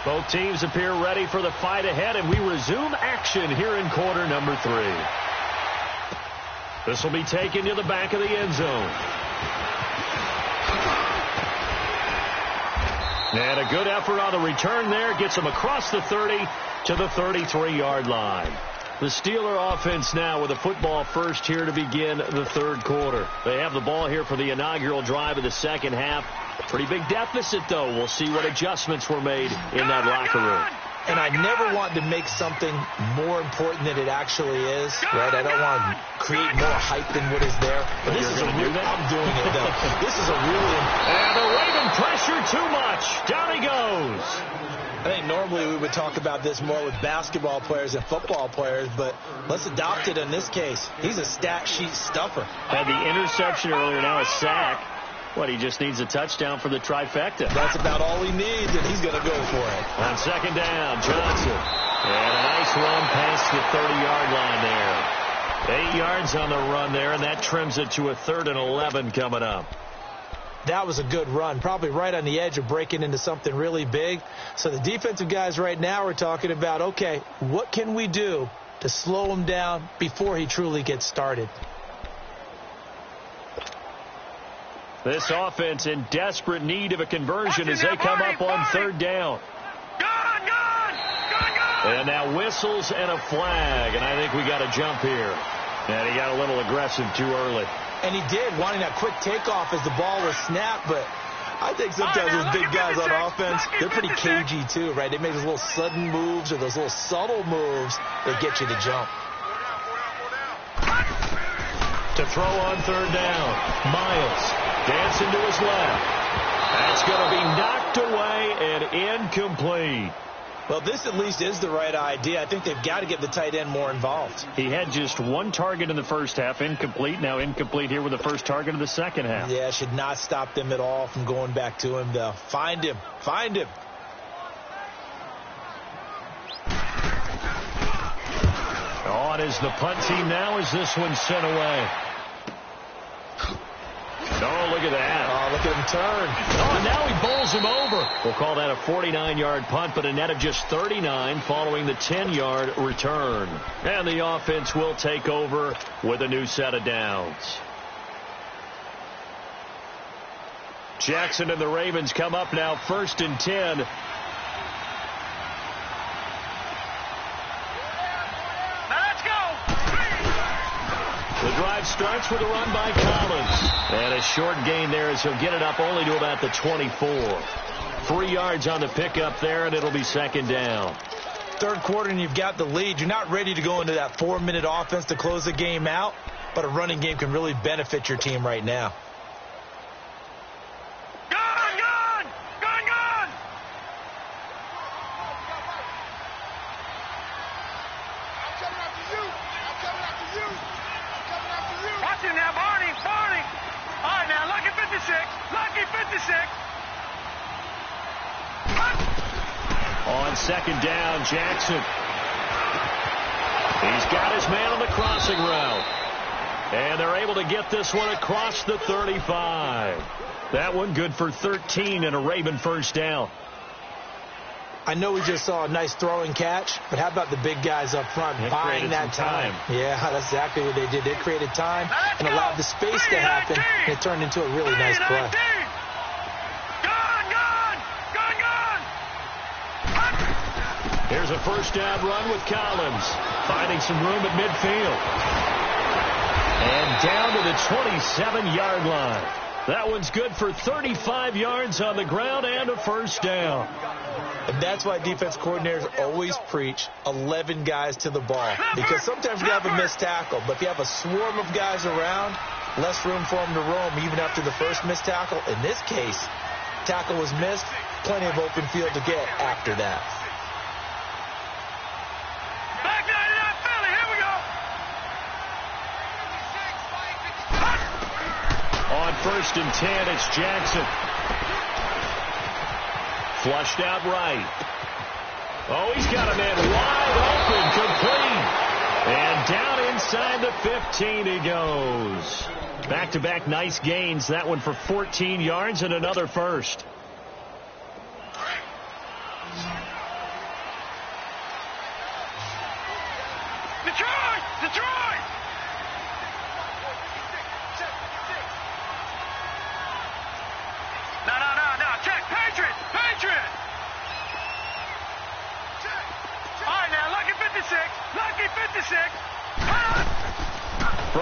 Both teams appear ready for the fight ahead, and we resume action here in quarter number 3. This will be taken to the back of the end zone. And a good effort on the return there. Gets him across the 30 to the 33-yard line. The Steeler offense now with a football first here to begin the third quarter. They have the ball here for the inaugural drive of the second half. Pretty big deficit, though. We'll see what adjustments were made in that locker room. And I never want to make something more important than it actually is, right? I don't want to create more hype than what is there. But this is a real, I'm doing it, though. This is a really... And the Raven pressure too much. Down he goes. I think normally we would talk about this more with basketball players and football players, but let's adopt it in this case. He's a stat sheet stuffer. Had the interception earlier, now a sack. What, he just needs a touchdown for the trifecta. That's about all he needs, and he's going to go for it. On second down, Johnson. And a nice run past the 30-yard line there. 8 yards on the run there, and that trims it to a 3rd and 11 coming up. That was a good run, probably right on the edge of breaking into something really big. So the defensive guys right now are talking about, okay, what can we do to slow him down before he truly gets started? This offense in desperate need of a conversion as they come up on 3rd down. And now whistles and a flag, and I think we got a jump here. And he got a little aggressive too early. And he did, wanting that quick takeoff as the ball was snapped, but I think sometimes those big guys on offense, they're pretty cagey too, right? They make those little sudden moves or those little subtle moves that get you to jump. To throw on 3rd down, Miles dancing to his left. That's going to be knocked away and incomplete. Well, this at least is the right idea. I think they've got to get the tight end more involved. He had just 1 target in the first half, incomplete. Now incomplete here with the first target of the second half. Yeah, should not stop them at all from going back to him, though. Find him. Find him. On is the punt team now as this one's sent away. Oh, look at that. Oh, look at him turn. Oh, and now he bowls him over. We'll call that a 49-yard punt, but a net of just 39 following the 10-yard return. And the offense will take over with a new set of downs. Jackson and the Ravens come up now 1st and 10. The drive starts with a run by Collins. And a short gain there as he'll get it up only to about the 24. 3 yards on the pickup there, and it'll be 2nd down. Third quarter, and you've got the lead. You're not ready to go into that 4-minute offense to close the game out, but a running game can really benefit your team right now. On 2nd down, Jackson. He's got his man on the crossing route. And they're able to get this one across the 35. That one good for 13 and a Raven first down. I know we just saw a nice throwing catch, but how about the big guys up front buying that time? Yeah, that's exactly what they did. They created time and allowed the space to happen, and it turned into a really nice play. Here's a first down run with Collins, finding some room at midfield. And down to the 27-yard line. That one's good for 35 yards on the ground and a first down. And that's why defense coordinators always preach 11 guys to the ball. Because sometimes you have a missed tackle, but if you have a swarm of guys around, less room for them to roam even after the first missed tackle. In this case, tackle was missed, plenty of open field to get after that. On 1st and 10, it's Jackson. Flushed out right. Oh, he's got a man wide open, complete. And down inside the 15 he goes. Back-to-back nice gains. That one for 14 yards and another first.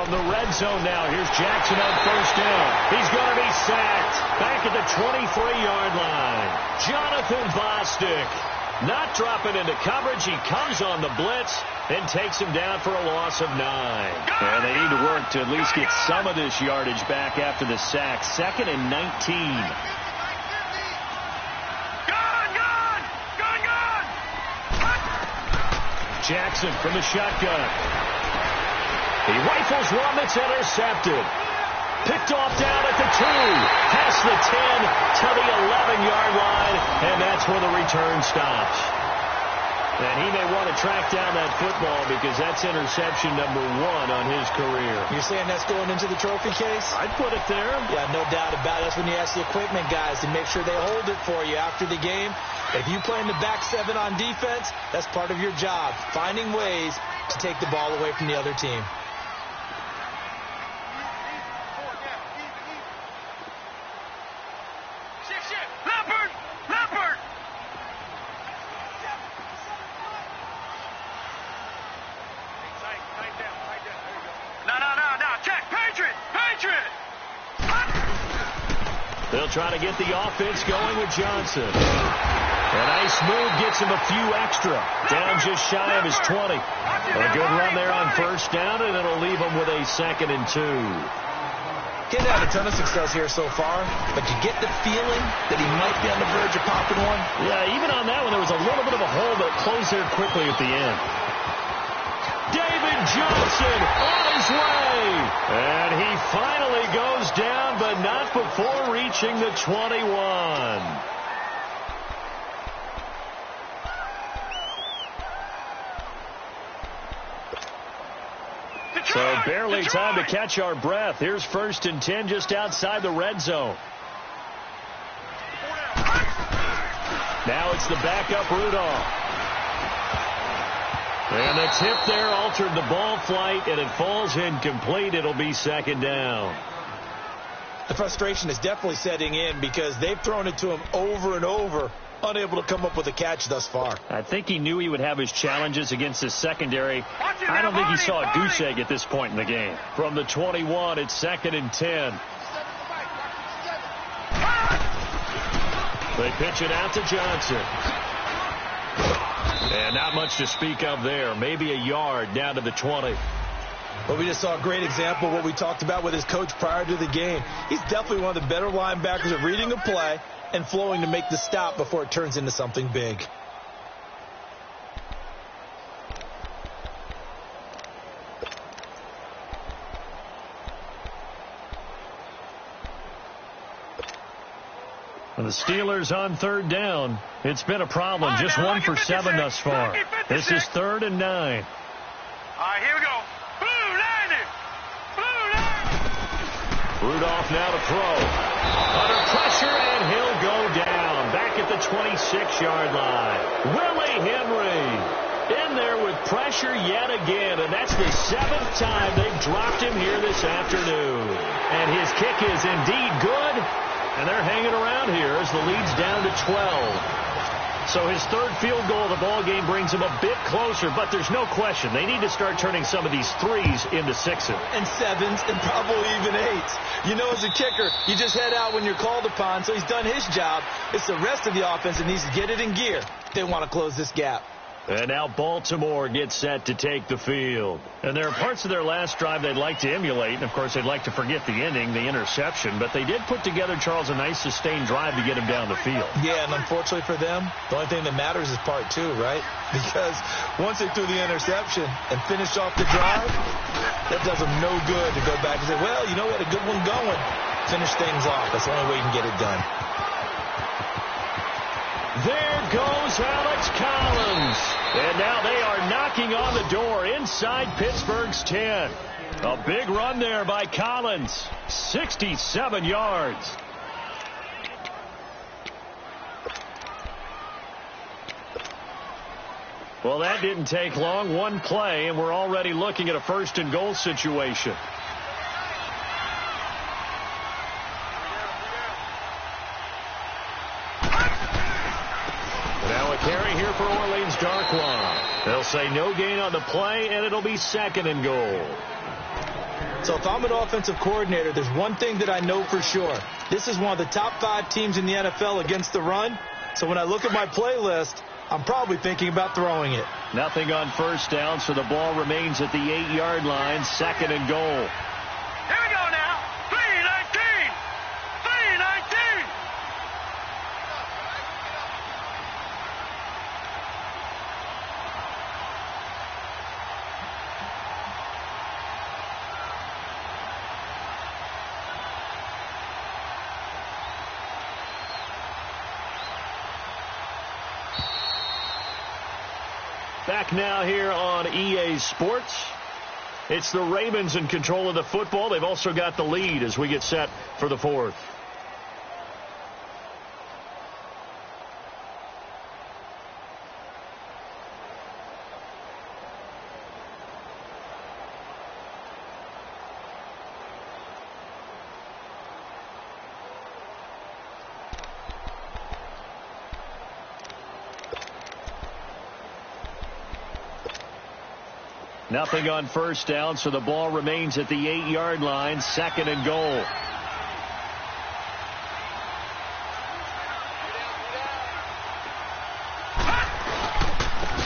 from the red zone now. Here's Jackson on first down. He's going to be sacked. Back at the 23-yard line. Jonathan Bostic not dropping into coverage. He comes on the blitz and takes him down for a loss of 9. And they need to work to at least get some of this yardage back after the sack. 2nd and 19. Jackson from the shotgun. He rifles one that's intercepted. Picked off down at the 2. Past the 10 to the 11-yard line. And that's where the return stops. And he may want to track down that football because that's interception number 1 on his career. You're saying that's going into the trophy case? I'd put it there. Yeah, no doubt about it. That's when you ask the equipment guys to make sure they hold it for you after the game. If you play in the back 7 on defense, that's part of your job, finding ways to take the ball away from the other team. They'll try to get the offense going with Johnson. A nice move gets him a few extra. Down just shy of his 20. A good run there on first down, and it'll leave him with a 2nd and 2. Didn't have a ton of success here so far, but you get the feeling that he might be on the verge of popping one. Yeah, even on that one, there was a little bit of a hole, but it closed there quickly at the end. David Johnson on his way. And he finally goes down, but not before reaching the 21. So barely time to catch our breath. Here's 1st and 10 just outside the red zone. Now it's the backup Rudolph. And the tip there altered the ball flight, and it falls incomplete. It'll be 2nd down. The frustration is definitely setting in because they've thrown it to him over and over, unable to come up with a catch thus far. I think he knew he would have his challenges against his secondary. I don't think he saw a goose egg at this point in the game. From the 21, it's 2nd and 10. They pitch it out to Johnson. And not much to speak of there. Maybe a yard down to the 20. Well, we just saw a great example of what we talked about with his coach prior to the game. He's definitely one of the better linebackers at reading a play and flowing to make the stop before it turns into something big. And the Steelers on 3rd down. It's been a problem. Just 1 for 7 thus far. This is 3rd and 9. All right, here we go. Blue line it. Blue line. Rudolph now to throw. Under pressure, and he'll go down. Back at the 26-yard line. Willie Henry in there with pressure yet again. And that's the 7th time they've dropped him here this afternoon. And his kick is indeed good. And they're hanging around here as the lead's down to 12. So his 3rd field goal of the ball game brings him a bit closer, but there's no question they need to start turning some of these 3s into 6s. And 7s and probably even 8s. You know, as a kicker, you just head out when you're called upon, so he's done his job. It's the rest of the offense that needs to get it in gear. They want to close this gap. And now Baltimore gets set to take the field. And there are parts of their last drive they'd like to emulate. And, of course, they'd like to forget the ending, the interception. But they did put together, Charles, a nice sustained drive to get him down the field. Yeah, and unfortunately for them, the only thing that matters is part 2, right? Because once they threw the interception and finished off the drive, that does them no good to go back and say, well, you know what, a good one going. Finish things off. That's the only way you can get it done. There goes Alex Collins. And now they are knocking on the door inside Pittsburgh's 10. A big run there by Collins. 67 yards. Well, that didn't take long. One play, and we're already looking at a 1st and goal situation. Now a carry here for Orleans Darkwa. They'll say no gain on the play, and it'll be 2nd and goal. So if I'm an offensive coordinator, there's one thing that I know for sure. This is one of the top 5 teams in the NFL against the run. So when I look at my playlist, I'm probably thinking about throwing it. Nothing on first down, so the ball remains at the 8-yard line, 2nd and goal. Here we go now. 3-19. 3-19. Back now here on EA Sports. It's the Ravens in control of the football. They've also got the lead as we get set for the 4th. Nothing on first down, so the ball remains at the 8-yard line, 2nd and goal.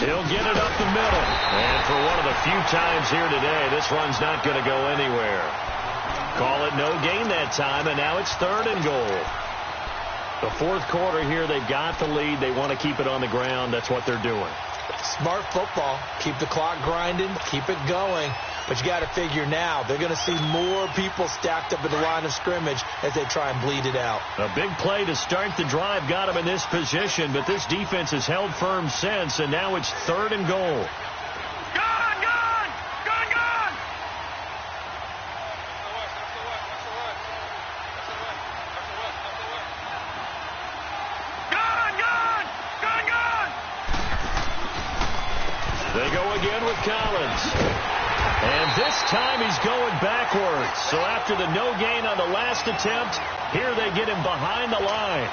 He'll get it up the middle. And for one of the few times here today, this run's not going to go anywhere. Call it no gain that time, and now it's 3rd and goal. The 4th quarter here, they've got the lead. They want to keep it on the ground. That's what they're doing. Smart football. Keep the clock grinding. Keep it going. But you got to figure now they're going to see more people stacked up at the line of scrimmage as they try and bleed it out. A big play to start the drive got him in this position, but this defense has held firm since, and now it's 3rd and goal. They go again with Collins. And this time he's going backwards. So after the no gain on the last attempt, here they get him behind the line.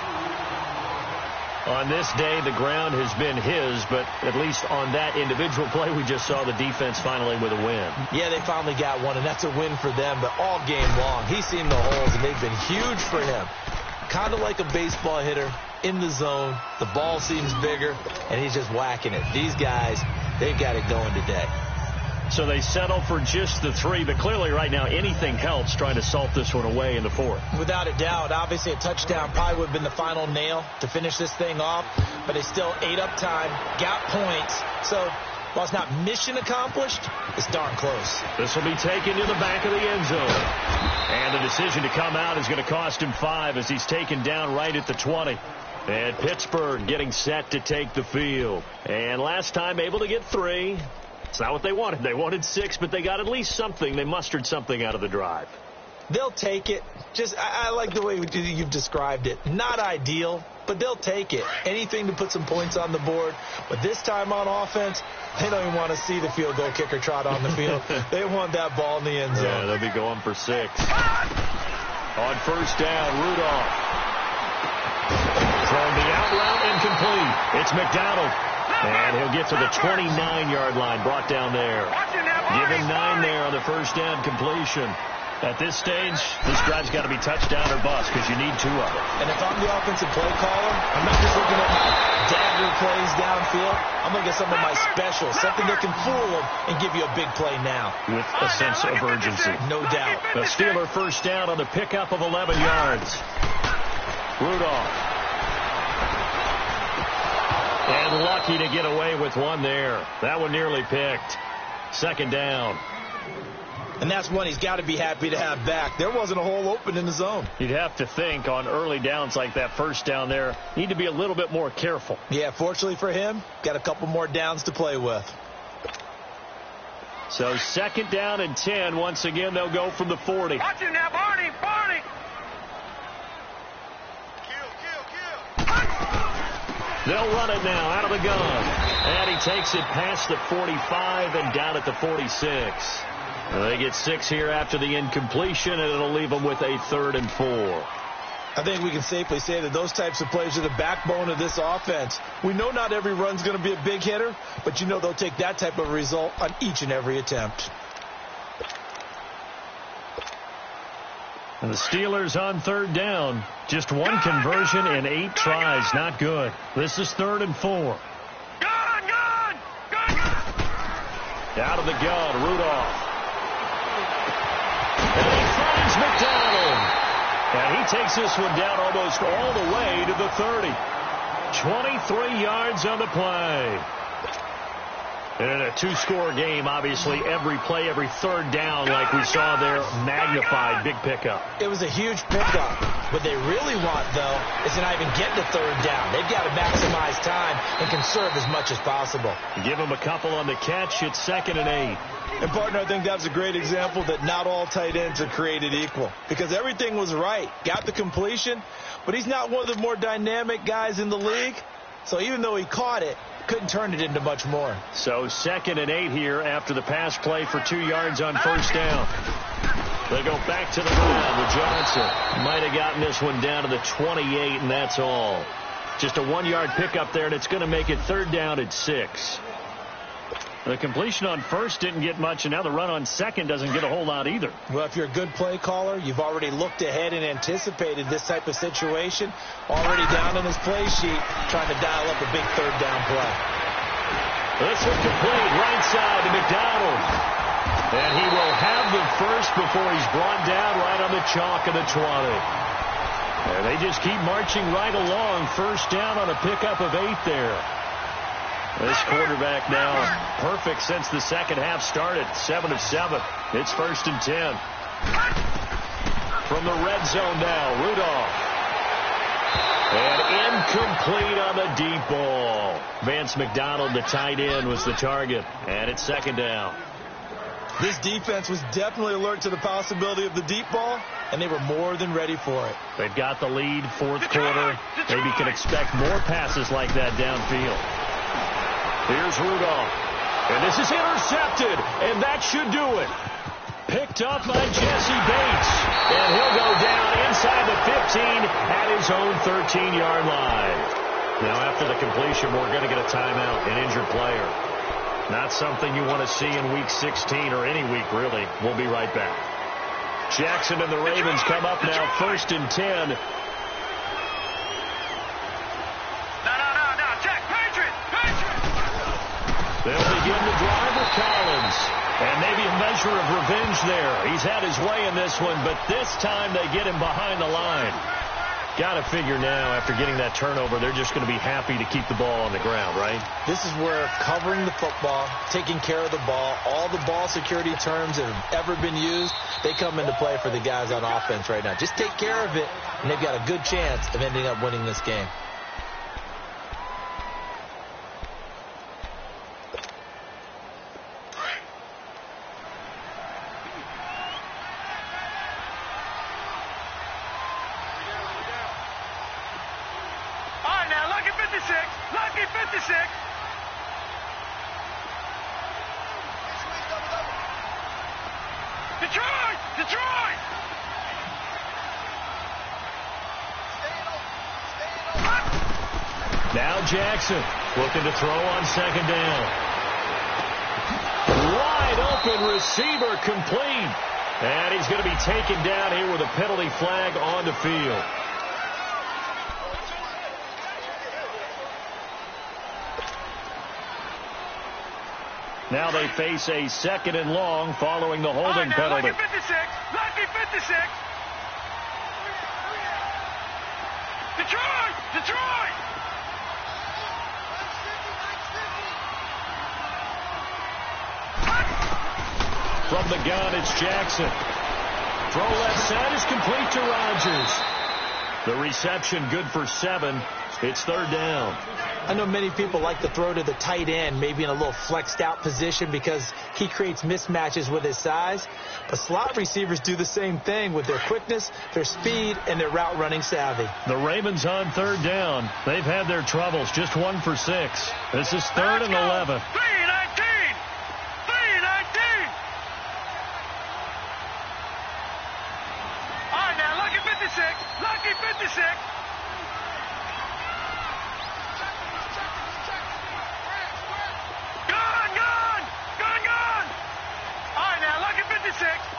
On this day, the ground has been his, but at least on that individual play, we just saw the defense finally with a win. Yeah, they finally got one, and that's a win for them. But all game long, he's seen the holes, and they've been huge for him. Kind of like a baseball hitter in the zone. The ball seems bigger, and he's just whacking it. These guys, they've got it going today. So they settle for just the 3, but clearly right now anything helps trying to salt this one away in the 4th. Without a doubt, obviously a touchdown probably would have been the final nail to finish this thing off, but they still ate up time, got points. So while it's not mission accomplished, it's darn close. This will be taken to the back of the end zone. And the decision to come out is going to cost him 5 as he's taken down right at the 20. And Pittsburgh getting set to take the field. And last time able to get 3. It's not what they wanted. They wanted 6, but they got at least something. They mustered something out of the drive. They'll take it. I like the way you've described it. Not ideal, but they'll take it. Anything to put some points on the board. But this time on offense, they don't even want to see the field goal kicker trot on the field. They want that ball in the end zone. Yeah, they'll be going for 6. On first down, Rudolph. Throwing the out route incomplete. It's McDonald. And he'll get to the 29-yard line, brought down there. Give him 9 there on the first down completion. At this stage, this drive's got to be touchdown or bust because you need 2 of them. And if I'm the offensive play caller, I'm not just looking at my dagger plays downfield. I'm looking at some of my specials, something that can fool them and give you a big play now. With a sense of urgency. No doubt. The Steeler first down on the pickup of 11 yards. Rudolph. And lucky to get away with one there. That one nearly picked. Second down. And that's one he's got to be happy to have back. There wasn't a hole open in the zone. You'd have to think on early downs like that first down there, need to be a little bit more careful. Yeah, fortunately for him, got a couple more downs to play with. So second down and 10. Once again, they'll go from the 40. Watch him now, Barney. They'll run it now out of the gun. And he takes it past the 45 and down at the 46. They get 6 here after the incompletion, and it'll leave them with a 3rd and 4. I think we can safely say that those types of plays are the backbone of this offense. We know not every run's going to be a big hitter, but you know they'll take that type of result on each and every attempt. And the Steelers on third down. Just one conversion in 8 tries. Not good. This is 3rd and 4. Out of the gun, Rudolph. And he finds McDonald. And he takes this one down almost all the way to the 30. 23 yards on the play. In a 2-score game, obviously, every play, every third down, like we saw there, magnified, big pickup. It was a huge pickup. What they really want, though, is to not even get to third down. They've got to maximize time and conserve as much as possible. Give them a couple on the catch. It's 2nd and 8. And, partner, I think that's a great example that not all tight ends are created equal. Because everything was right. Got the completion, but he's not one of the more dynamic guys in the league. So even though he caught it, couldn't turn it into much more. So 2nd and 8 here after the pass play for 2 yards on first down. They go back to the ground with Johnson. Might have gotten this one down to the 28, and that's all. Just a 1-yard pickup there, and it's going to make it 3rd down at 6. The completion on first didn't get much, and now the run on second doesn't get a whole lot either. Well, if you're a good play caller, you've already looked ahead and anticipated this type of situation. Already down on his play sheet, trying to dial up a big 3rd down play. This one complete, right side to McDonald. And he will have the first before he's brought down right on the chalk of the 20. And they just keep marching right along. First down on a pickup of 8 there. This quarterback now perfect since the second half started. 7 of 7. It's 1st and 10. From the red zone now, Rudolph. And incomplete on the deep ball. Vance McDonald, the tight end, was the target. And it's 2nd down. This defense was definitely alert to the possibility of the deep ball, and they were more than ready for it. They've got the lead, 4th quarter. Maybe can expect more passes like that downfield. Here's Rudolph. And this is intercepted, and that should do it. Picked up by Jesse Bates. And he'll go down inside the 15 at his own 13-yard line. Now, after the completion, we're going to get a timeout, an injured player. Not something you want to see in Week 16 or any week, really. We'll be right back. Jackson and the Ravens come up now, 1st and 10. They'll begin the drive with Collins. And maybe a measure of revenge there. He's had his way in this one, but this time they get him behind the line. Got to figure now, after getting that turnover, they're just going to be happy to keep the ball on the ground, right? This is where covering the football, taking care of the ball, all the ball security terms that have ever been used, they come into play for the guys on offense right now. Just take care of it, and they've got a good chance of ending up winning this game. Lucky 56. Detroit! Detroit! Now Jackson looking to throw on 2nd down. Wide open receiver complete. And he's going to be taken down here with a penalty flag on the field. Now they face a 2nd and long following the holding penalty. Lucky 56. Lucky 56. Detroit! Detroit! From the gun, it's Jackson. Throw left side is complete to Rodgers. The reception good for 7. It's 3rd down. I know many people like to throw to the tight end, maybe in a little flexed out position because he creates mismatches with his size. But slot receivers do the same thing with their quickness, their speed, and their route running savvy. The Ravens on 3rd down. They've had their troubles, just 1 for 6. This is 3rd and 11. 3-19. 3-19. All right, now, Lucky 56. Lucky 56.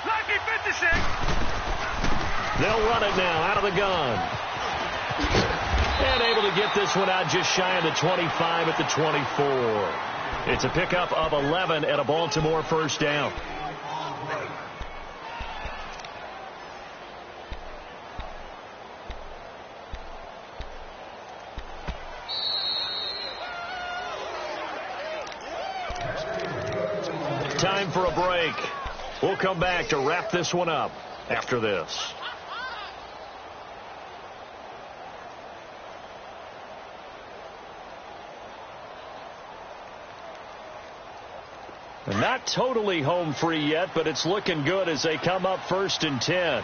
Lucky 56. They'll run it now out of the gun. And able to get this one out just shy of the 25 at the 24. It's a pickup of 11 and a Baltimore first down. Time for a break. We'll come back to wrap this one up after this. Not totally home free yet, but it's looking good as they come up 1st and 10.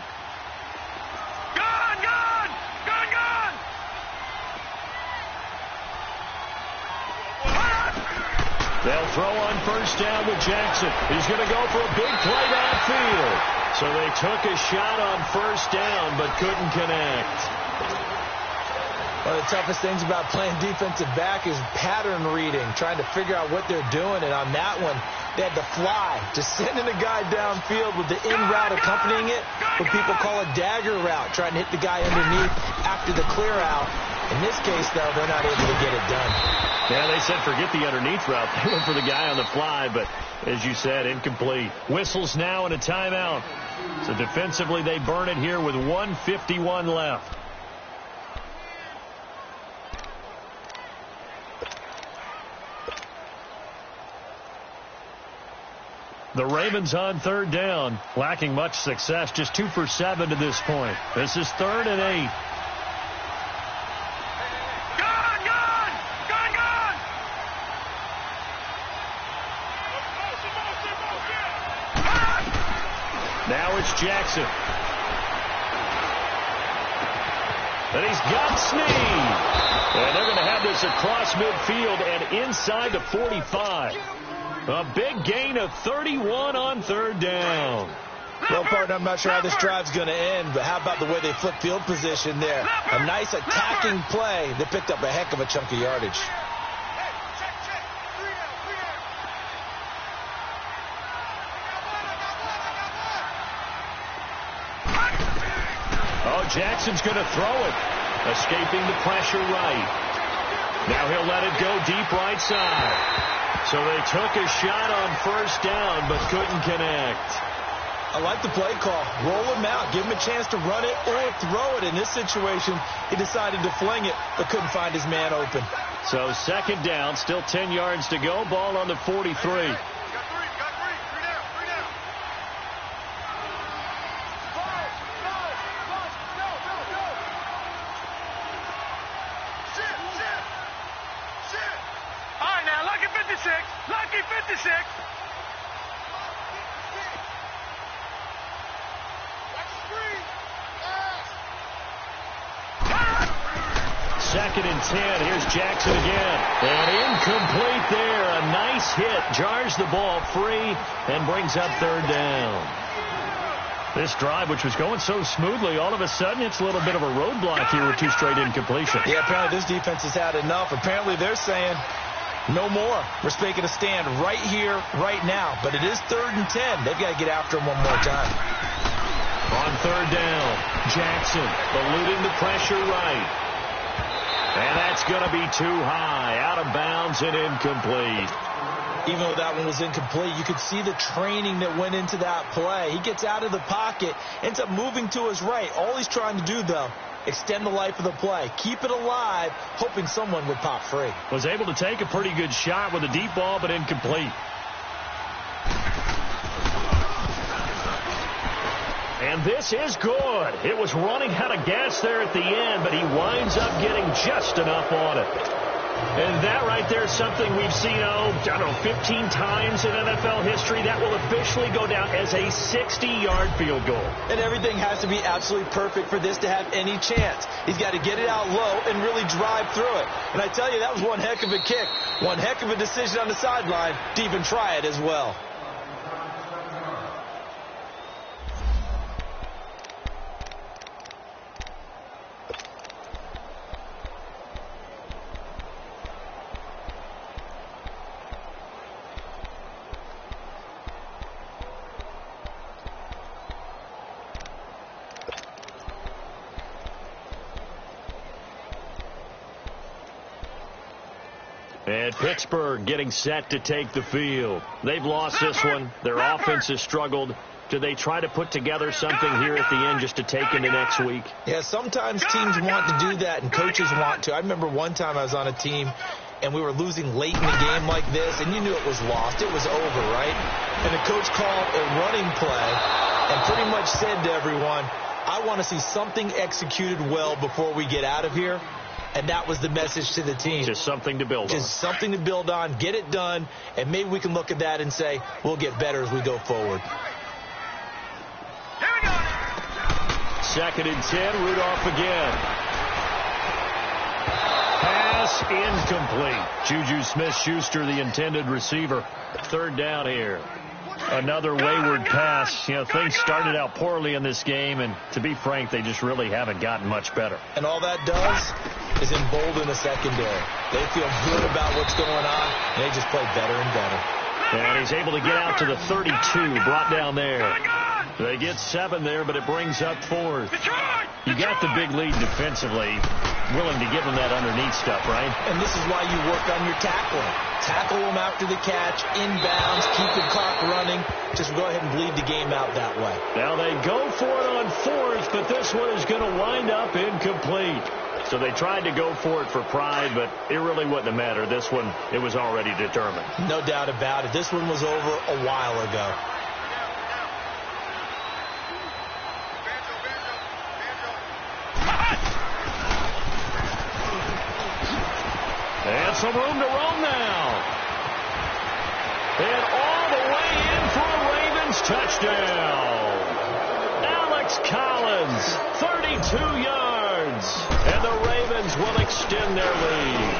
They'll throw on 1st down with Jackson. He's going to go for a big play downfield. So they took a shot on 1st down, but couldn't connect. One of the toughest things about playing defensive back is pattern reading, trying to figure out what they're doing. And on that one, they had to fly, just sending a guy downfield with the in route accompanying it, what people call a dagger route, trying to hit the guy underneath after the clear out. In this case, though, they're not able to get it done. Yeah, they said forget the underneath route. They went for the guy on the fly, but as you said, incomplete. Whistles now and a timeout. So defensively, they burn it here with 1:51 left. The Ravens on 3rd down, lacking much success, just 2 for 7 to this point. This is 3rd and 8. Now it's Jackson. And he's got Snead. And they're going to have this across midfield and inside the 45. A big gain of 31 on 3rd down. Well, partner, I'm not sure how this drive's going to end, but how about the way they flip field position there? A nice attacking play. They picked up a heck of a chunk of yardage. Oh, Jackson's going to throw it. Escaping the pressure right. Now he'll let it go deep right side. So they took a shot on 1st down, but couldn't connect. I like the play call. Roll him out. Give him a chance to run it or throw it. In this situation, he decided to fling it, but couldn't find his man open. So 2nd down, still 10 yards to go. Ball on the 43. Lucky 56. 2nd and 10. Here's Jackson again. And incomplete there. A nice hit. Jars the ball free and brings up 3rd down. This drive, which was going so smoothly, all of a sudden it's a little bit of a roadblock here with 2 straight incompletions. Yeah, apparently this defense has had enough. Apparently they're saying no more. We're making a stand right here, right now. But it is 3rd and 10. They've got to get after him one more time. On 3rd down, Jackson eluding the pressure right. And that's going to be too high. Out of bounds and incomplete. Even though that one was incomplete, you could see the training that went into that play. He gets out of the pocket, ends up moving to his right. All he's trying to do, though, extend the life of the play. Keep it alive, hoping someone would pop free. Was able to take a pretty good shot with a deep ball, but incomplete. And this is good. It was running out of gas there at the end, but he winds up getting just enough on it. And that right there is something we've seen, 15 times in NFL history. That will officially go down as a 60-yard field goal. And everything has to be absolutely perfect for this to have any chance. He's got to get it out low and really drive through it. And I tell you, that was one heck of a kick. One heck of a decision on the sideline to even try it as well. And Pittsburgh getting set to take the field. They've lost this one. Their offense has struggled. Do they try to put together something here at the end just to take into next week? Yeah, sometimes teams want to do that and coaches want to. I remember one time I was on a team and we were losing late in the game like this, and you knew it was lost. It was over, right? And the coach called a running play and pretty much said to everyone, I want to see something executed well before we get out of here. And that was the message to the team. Just something to build on. Just something to build on, get it done, and maybe we can look at that and say, we'll get better as we go forward. Here we go. 2nd and 10, Rudolph again. Pass incomplete. Juju Smith-Schuster, the intended receiver. 3rd down here. Another wayward pass. You know, things started out poorly in this game, and to be frank, they just really haven't gotten much better. And all that does is embolden the secondary. They feel good about what's going on, and they just play better and better. And he's able to get out to the 32, brought down there. They get 7 there, but it brings up 4th. You got the big lead defensively, willing to give them that underneath stuff, right? And this is why you work on your tackling. Tackle them after the catch, inbounds, keep the clock running. Just go ahead and bleed the game out that way. Now they go for it on 4th, but this one is going to wind up incomplete. So they tried to go for it for pride, but it really wouldn't have mattered. This one, it was already determined. No doubt about it. This one was over a while ago. And some room to roam now. And all the way in for a Ravens touchdown. Alex Collins, 32 yards. And the Ravens will extend their lead.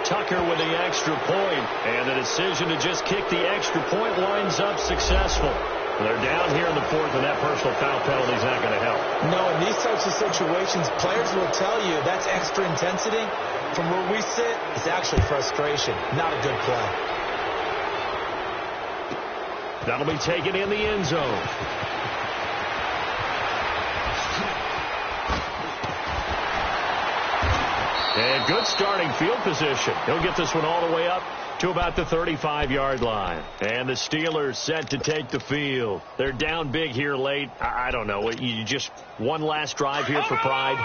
Tucker with the extra point. And the decision to just kick the extra point winds up successful. They're down here in the 4th, and that personal foul penalty is not going to help. No, in these types of situations, players will tell you that's extra intensity. From where we sit, it's actually frustration. Not a good play. That'll be taken in the end zone. And good starting field position. He'll get this one all the way up to about the 35-yard line. And the Steelers set to take the field. They're down big here late. I don't know. You just one last drive here for pride.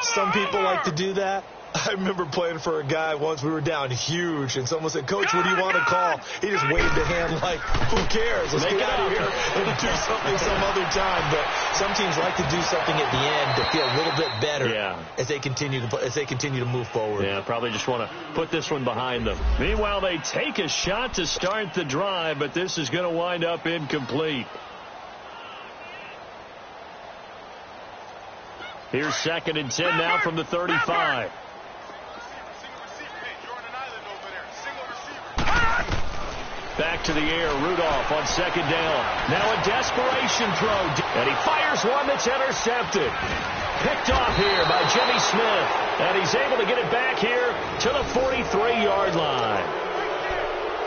Some people like to do that. I remember playing for a guy once. We were down huge, and someone said, Coach, what do you want to call? He just waved a hand like, who cares? Let's get out of here and do something some other time. But some teams like to do something at the end to feel a little bit better as they continue to move forward. Yeah, probably just want to put this one behind them. Meanwhile, they take a shot to start the drive, but this is going to wind up incomplete. Here's 2nd and 10 now from the 35. Back to the air, Rudolph on 2nd down. Now a desperation throw, and he fires one that's intercepted. Picked off here by Jimmy Smith, and he's able to get it back here to the 43-yard line.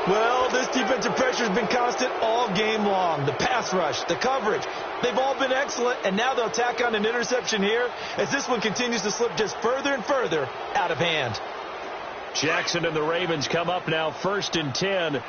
Well, this defensive pressure has been constant all game long. The pass rush, the coverage, they've all been excellent, and now they'll tack on an interception here as this one continues to slip just further and further out of hand. Jackson and the Ravens come up now 1st and 10.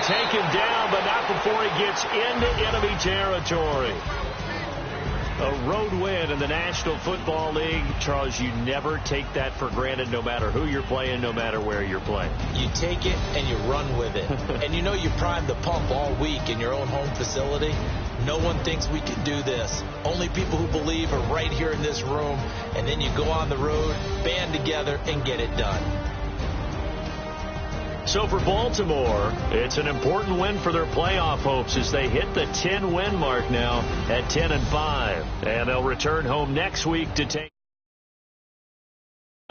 Taken down, but not before he gets into enemy territory. A road win in the National Football League. Charles, you never take that for granted no matter who you're playing, no matter where you're playing. You take it and you run with it. And you know you primed the pump all week in your own home facility. No one thinks we can do this. Only people who believe are right here in this room. And then you go on the road, band together, and get it done. So for Baltimore, it's an important win for their playoff hopes as they hit the 10-win mark now at 10-5. And they'll return home next week to take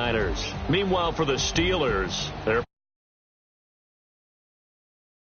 Niners. Meanwhile, for the Steelers, they're